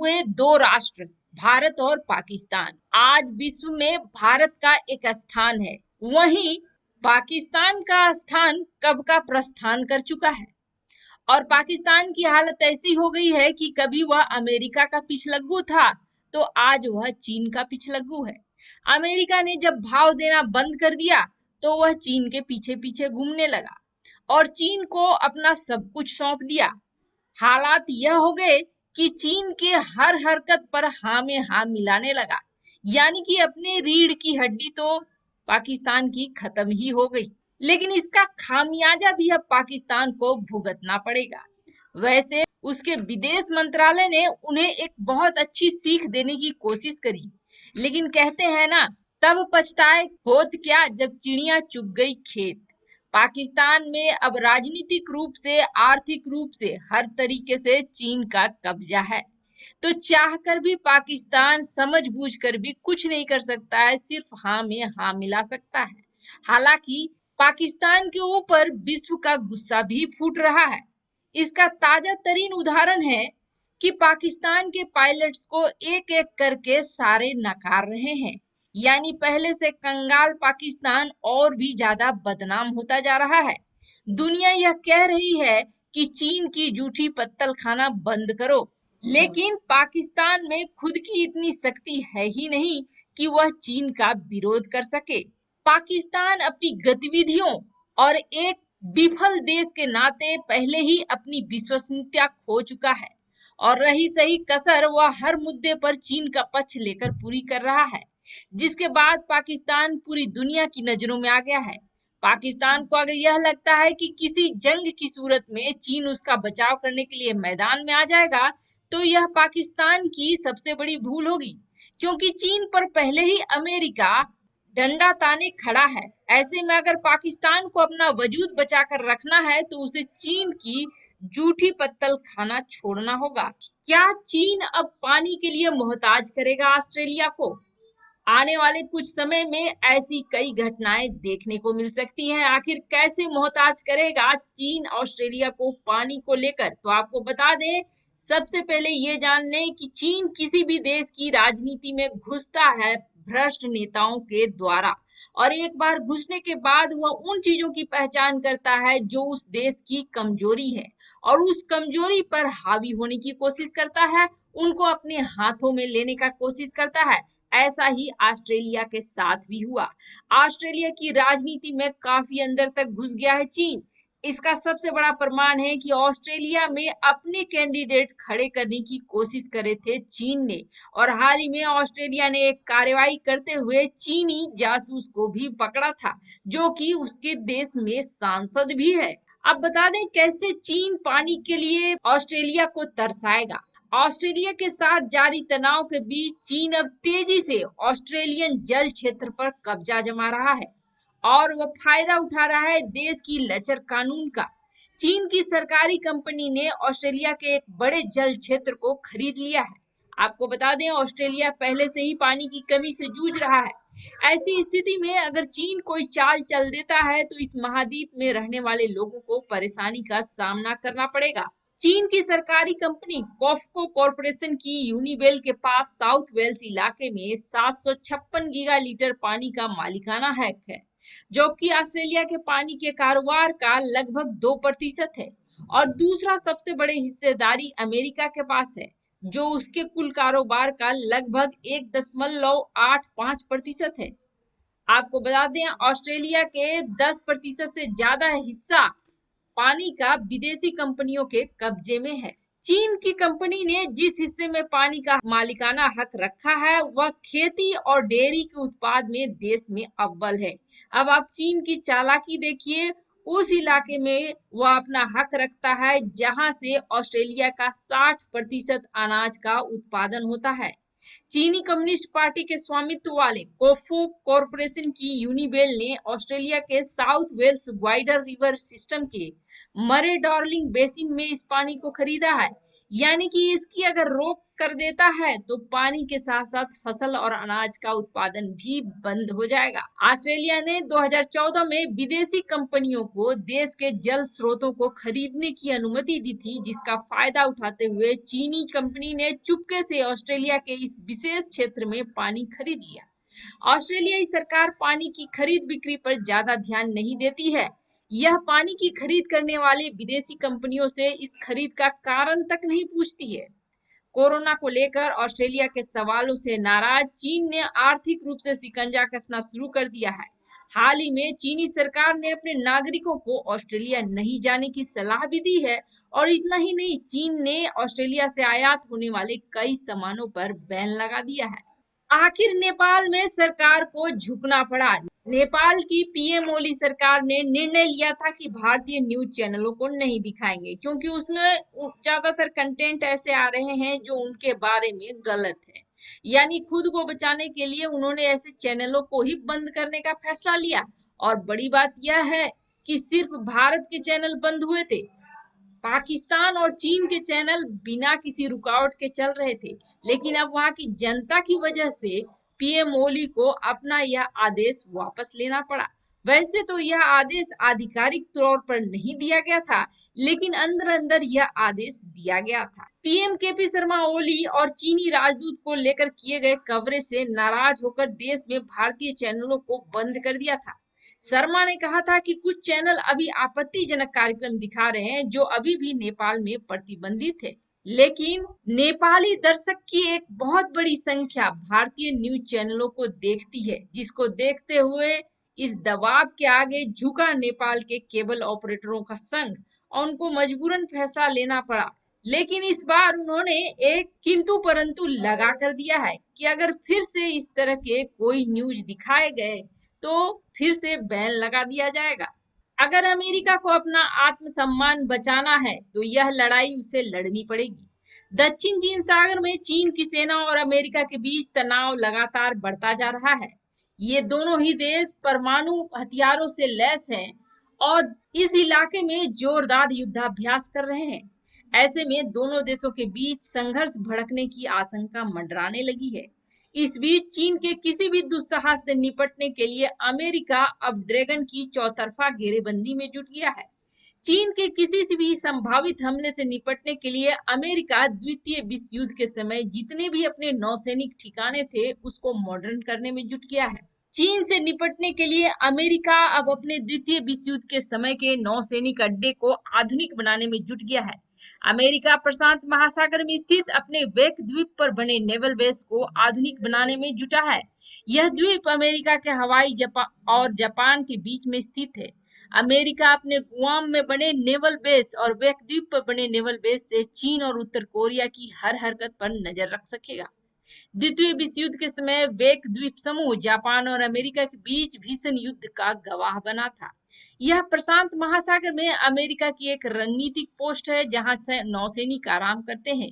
हुए दो राष्ट्र, भारत और पाकिस्तान। आज विश्व में भारत का एक स्थान है, वहीं पाकिस्तान का स्थान कब का प्रस्थान कर चुका है। और पाकिस्तान की हालत ऐसी हो गई है कि कभी वह अमेरिका का पिछलग्गू था, तो आज वह चीन का पिछलग्गू है। अमेरिका ने जब भाव देना बंद कर दिया, तो वह चीन के पीछे पीछे घूमने लगा और चीन को अपना सब कुछ सौंप दिया। हालात यह हो गए कि चीन के हर हरकत पर हाँ में हाँ मिलाने लगा, यानी कि अपने रीढ़ की हड्डी तो पाकिस्तान की खत्म ही हो गई। लेकिन इसका खामियाजा भी अब पाकिस्तान को भुगतना पड़ेगा। वैसे उसके विदेश मंत्रालय ने उन्हें एक बहुत अच्छी सीख देने की कोशिश करी, लेकिन कहते हैं ना, तब पछताए होत क्या जब चिड़िया चुग गई खेत। पाकिस्तान में अब राजनीतिक रूप से, आर्थिक रूप से, हर तरीके से चीन का कब्जा है। तो चाहकर भी पाकिस्तान समझबूझकर भी कुछ नहीं कर सकता है, सिर्फ हाँ में हाँ मिला सकता है। हालांकि पाकिस्तान के ऊपर विश्व का गुस्सा भी फूट रहा है। इसका ताजा तरीन उदाहरण है कि पाकिस्तान के पायलट्स को एक एक करके सारे नकार रहे हैं, यानी पहले से कंगाल पाकिस्तान और भी ज्यादा बदनाम होता जा रहा है। दुनिया यह कह रही है कि चीन की जूठी पत्तल खाना बंद करो, लेकिन पाकिस्तान में खुद की इतनी शक्ति है ही नहीं कि वह चीन का विरोध कर सके। पाकिस्तान अपनी गतिविधियों और एक विफल देश के नाते पहले ही अपनी विश्वसनीयता खो चुका है, और रही सही कसर वह हर मुद्दे पर चीन का पक्ष लेकर पूरी कर रहा है, जिसके बाद पाकिस्तान पूरी दुनिया की नजरों में आ गया है। पाकिस्तान को अगर यह लगता है कि किसी जंग की सूरत में चीन उसका बचाव करने के लिए मैदान में आ जाएगा, तो यह पाकिस्तान की सबसे बड़ी भूल होगी, क्योंकि चीन पर पहले ही अमेरिका डंडा ताने खड़ा है। ऐसे में अगर पाकिस्तान को अपना वजूद बचाकर रखना है, तो उसे चीन की जूठी पत्तल खाना छोड़ना होगा। क्या चीन अब पानी के लिए मोहताज करेगा ऑस्ट्रेलिया को? आने वाले कुछ समय में ऐसी कई घटनाएं देखने को मिल सकती हैं। आखिर कैसे मोहताज करेगा चीन ऑस्ट्रेलिया को पानी को लेकर, तो आपको बता दें, सबसे पहले ये जान लें कि चीन किसी भी देश की राजनीति में घुसता है भ्रष्ट नेताओं के द्वारा, और एक बार घुसने के बाद वह उन चीजों की पहचान करता है जो उस देश की कमजोरी है, और उस कमजोरी पर हावी होने की कोशिश करता है, उनको अपने हाथों में लेने का कोशिश करता है। ऐसा ही ऑस्ट्रेलिया के साथ भी हुआ। ऑस्ट्रेलिया की राजनीति में काफी अंदर तक घुस गया है चीन। इसका सबसे बड़ा प्रमाण है कि ऑस्ट्रेलिया में अपने कैंडिडेट खड़े करने की कोशिश करे थे चीन ने, और हाल ही में ऑस्ट्रेलिया ने एक कार्रवाई करते हुए चीनी जासूस को भी पकड़ा था, जो कि उसके देश में सांसद भी है। अब बता दें कैसे चीन पानी के लिए ऑस्ट्रेलिया को तरसाएगा। ऑस्ट्रेलिया के साथ जारी तनाव के बीच चीन अब तेजी से ऑस्ट्रेलियन जल क्षेत्र पर कब्जा जमा रहा है, और वह फायदा उठा रहा है देश की लचर कानून का। चीन की सरकारी कंपनी ने ऑस्ट्रेलिया के एक बड़े जल क्षेत्र को खरीद लिया है। आपको बता दें, ऑस्ट्रेलिया पहले से ही पानी की कमी से जूझ रहा है। ऐसी स्थिति में अगर चीन कोई चाल चल देता है, तो इस महाद्वीप में रहने वाले लोगों को परेशानी का सामना करना पड़ेगा। चीन की सरकारी कंपनी कॉफको कॉरपोरेशन की यूनिवेल के पास साउथ वेल्स इलाके में 756 गीगालीटर पानी का मालिकाना हक है, जो कि ऑस्ट्रेलिया के पानी के कारोबार का लगभग 2% है, और दूसरा सबसे बड़े हिस्सेदारी अमेरिका के पास है, जो उसके कुल कारोबार का लगभग 1.85% है। आपको बता दें, ऑस्ट्रेलिया के 10% से ज्यादा हिस्सा पानी का विदेशी कंपनियों के कब्जे में है। चीन की कंपनी ने जिस हिस्से में पानी का मालिकाना हक रखा है, वह खेती और डेयरी के उत्पाद में देश में अव्वल है। अब आप चीन की चालाकी देखिए, उस इलाके में वह अपना हक रखता है जहां से ऑस्ट्रेलिया का 60% अनाज का उत्पादन होता है। चीनी कम्युनिस्ट पार्टी के स्वामित्व वाले कोफो कॉरपोरेशन की यूनिवेल ने ऑस्ट्रेलिया के South Wales wider river system के मरे डार्लिंग बेसिन में इस पानी को खरीदा है। यानी कि इसकी अगर रोक कर देता है तो पानी के साथ साथ फसल और अनाज का उत्पादन भी बंद हो जाएगा। ऑस्ट्रेलिया ने 2014 में विदेशी कंपनियों को देश के जल स्रोतों को खरीदने की अनुमति दी थी, जिसका फायदा उठाते हुए चीनी कंपनी ने चुपके से ऑस्ट्रेलिया के इस विशेष क्षेत्र में पानी खरीद लिया। ऑस्ट्रेलियाई सरकार पानी की खरीद बिक्री पर ज्यादा ध्यान नहीं देती है। यह पानी की खरीद करने वाले विदेशी कंपनियों से इस खरीद का कारण तक नहीं पूछती है। कोरोना को लेकर ऑस्ट्रेलिया के सवालों से नाराज चीन ने आर्थिक रूप से शिकंजा कसना शुरू कर दिया है। हाल ही में चीनी सरकार ने अपने नागरिकों को ऑस्ट्रेलिया नहीं जाने की सलाह भी दी है, और इतना ही नहीं, चीन ने ऑस्ट्रेलिया से आयात होने वाले कई सामानों पर बैन लगा दिया है। आखिर नेपाल में सरकार को झुकना पड़ा। नेपाल की पीएम ओली सरकार ने निर्णय लिया था कि भारतीय न्यूज चैनलों को नहीं दिखाएंगे, क्योंकि उसमें ज्यादातर कंटेंट ऐसे आ रहे हैं जो उनके बारे में गलत है। यानी खुद को बचाने के लिए उन्होंने ऐसे चैनलों को ही बंद करने का फैसला लिया। और बड़ी बात यह है कि सिर्फ भारत के चैनल बंद हुए थे, पाकिस्तान और चीन के चैनल बिना किसी रुकावट के चल रहे थे। लेकिन अब वहां की जनता की वजह से पीएम ओली को अपना यह आदेश वापस लेना पड़ा। वैसे तो यह आदेश आधिकारिक तौर पर नहीं दिया गया था, लेकिन अंदर अंदर यह आदेश दिया गया था। पीएम केपी शर्मा ओली और चीनी राजदूत को लेकर किए गए कवरेज से नाराज होकर देश में भारतीय चैनलों को बंद कर दिया था। शर्मा ने कहा था कि कुछ चैनल अभी आपत्तिजनक कार्यक्रम दिखा रहे हैं जो अभी भी नेपाल में प्रतिबंधित है। लेकिन नेपाली दर्शक की एक बहुत बड़ी संख्या भारतीय न्यूज चैनलों को देखती है, जिसको देखते हुए इस दबाव के आगे झुका नेपाल के केबल ऑपरेटरों का संघ, और उनको मजबूरन फैसला लेना पड़ा। लेकिन इस बार उन्होंने एक किंतु परंतु लगा कर दिया है कि अगर फिर से इस तरह के कोई न्यूज दिखाए गए तो फिर से बैन लगा दिया जाएगा। अगर अमेरिका को अपना आत्मसम्मान बचाना है तो यह लड़ाई उसे लड़नी पड़ेगी। दक्षिण चीन सागर में चीन की सेना और अमेरिका के बीच तनाव लगातार बढ़ता जा रहा है। ये दोनों ही देश परमाणु हथियारों से लैस हैं और इस इलाके में जोरदार युद्धाभ्यास कर रहे हैं। ऐसे में दोनों देशों के बीच संघर्ष भड़कने की आशंका मंडराने लगी है। इस बीच चीन के किसी भी दुस्साहस से निपटने के लिए अमेरिका अब ड्रैगन की चौतरफा घेरेबंदी में जुट गया है। चीन के किसी से भी संभावित हमले से निपटने के लिए अमेरिका द्वितीय विश्व युद्ध के समय जितने भी अपने नौसैनिक ठिकाने थे उसको मॉडर्न करने में जुट गया है। चीन से निपटने के लिए अमेरिका अब अपने द्वितीय विश्व युद्ध के समय के नौसैनिक अड्डे को आधुनिक बनाने में जुट गया है। अमेरिका प्रशांत महासागर में स्थित अपने वेक द्वीप पर बने नेवल बेस को आधुनिक बनाने में जुटा है। यह द्वीप अमेरिका के हवाई और जापान के बीच में स्थित है। अमेरिका अपने गुआम में बने नेवल बेस और वेक द्वीप पर बने नेवल बेस से चीन और उत्तर कोरिया की हर हरकत पर नजर रख सकेगा। द्वितीय विश्व युद्ध के समय वेक द्वीप समूह जापान और अमेरिका के बीच भीषण युद्ध का गवाह बना था। यह प्रशांत महासागर में अमेरिका की एक रणनीतिक पोस्ट है, जहां से नौसैनिक आराम करते हैं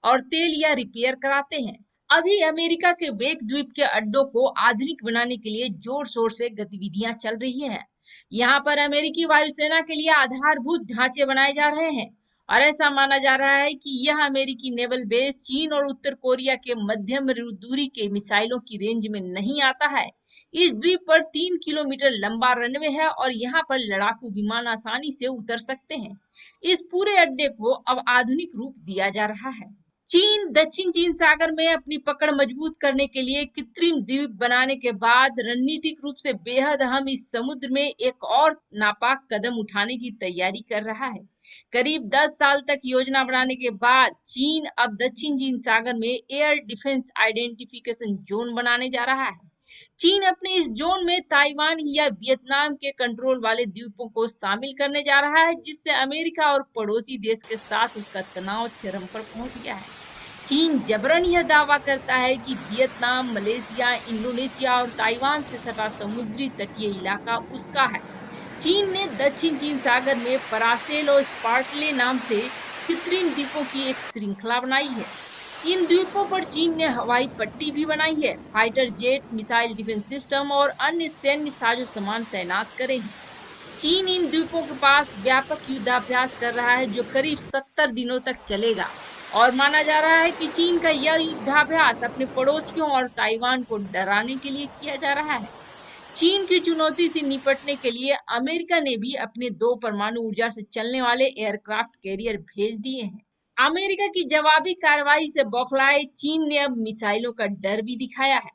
और तेल या रिपेयर कराते हैं। अभी अमेरिका के वेक द्वीप के अड्डों को आधुनिक बनाने के लिए जोर शोर से गतिविधियां चल रही हैं। यहाँ पर अमेरिकी वायुसेना के लिए आधारभूत ढांचे बनाए जा रहे हैं, और ऐसा माना जा रहा है कि यह अमेरिकी नेवल बेस चीन और उत्तर कोरिया के मध्यम दूरी के मिसाइलों की रेंज में नहीं आता है। इस द्वीप पर 3 किलोमीटर लंबा रनवे है और यहाँ पर लड़ाकू विमान आसानी से उतर सकते हैं। इस पूरे अड्डे को अब आधुनिक रूप दिया जा रहा है। चीन दक्षिण चीन सागर में अपनी पकड़ मजबूत करने के लिए कृत्रिम द्वीप बनाने के बाद रणनीतिक रूप से बेहद अहम इस समुद्र में एक और नापाक कदम उठाने की तैयारी कर रहा है। करीब 10 साल तक योजना बनाने के बाद चीन अब दक्षिण चीन सागर में एयर डिफेंस आइडेंटिफिकेशन जोन बनाने जा रहा है। चीन अपने इस जोन में ताइवान या वियतनाम के कंट्रोल वाले द्वीपों को शामिल करने जा रहा है, जिससे अमेरिका और पड़ोसी देश के साथ उसका तनाव चरम पर पहुंच गया है। चीन जबरन यह दावा करता है कि वियतनाम, मलेशिया, इंडोनेशिया और ताइवान से सटा समुद्री तटीय इलाका उसका है। चीन ने दक्षिण चीन सागर में परासेल और स्पार्टले नाम से कृत्रिम द्वीपों की एक श्रृंखला बनाई है। इन द्वीपों पर चीन ने हवाई पट्टी भी बनाई है, fighter jet, missile defence system और अन्य सैन्य साजो सामान तैनात करे हैं। चीन इन द्वीपों के पास व्यापक युद्धाभ्यास कर रहा है जो करीब 70 दिनों तक चलेगा। और माना जा रहा है कि चीन का यह युद्धाभ्यास अपने पड़ोसियों और ताइवान को डराने के लिए किया जा रहा है। चीन की चुनौती से निपटने के लिए अमेरिका ने भी अपने 2 परमाणु ऊर्जा से चलने वाले एयरक्राफ्ट कैरियर भेज दिए हैं। अमेरिका की जवाबी कार्रवाई से बौखलाए चीन ने अब मिसाइलों का डर भी दिखाया है।